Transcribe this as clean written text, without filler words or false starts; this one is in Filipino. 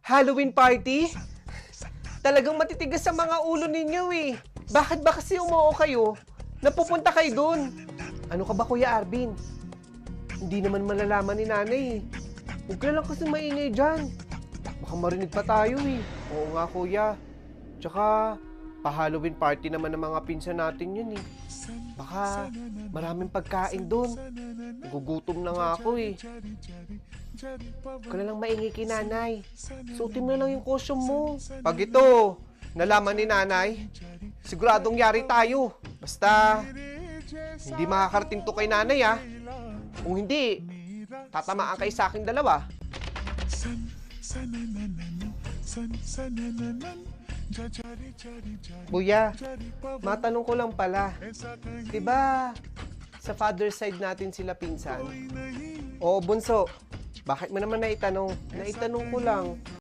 Halloween party? Talagang matitigas sa mga ulo ninyo eh. Bakit ba kasi umuo kayo? Napupunta kayo doon. Ano ka ba, Kuya Arvin? Hindi naman malalaman ni nanay eh. Huwag ka lang kasi maingay dyan. Baka marinig pa tayo eh. Oo nga, Kuya. Tsaka, pa-Halloween party naman ng mga pinsan natin yun eh. Baka maraming pagkain doon. Gugutom na nga ako eh. Huwag ka na lang maingay kay nanay. Suotin mo na lang yung costume mo. Pag ito, nalaman ni nanay, siguradong yari tayo. Basta, hindi makakarating to kay nanay ah. Kung hindi, tatamaan kayo sa aking dalawa. Kuya, matanong ko lang pala. Diba, sa father side natin sila pinsan? Oo, bunso. Bakit mo naman naitanong? Naitanong ko lang.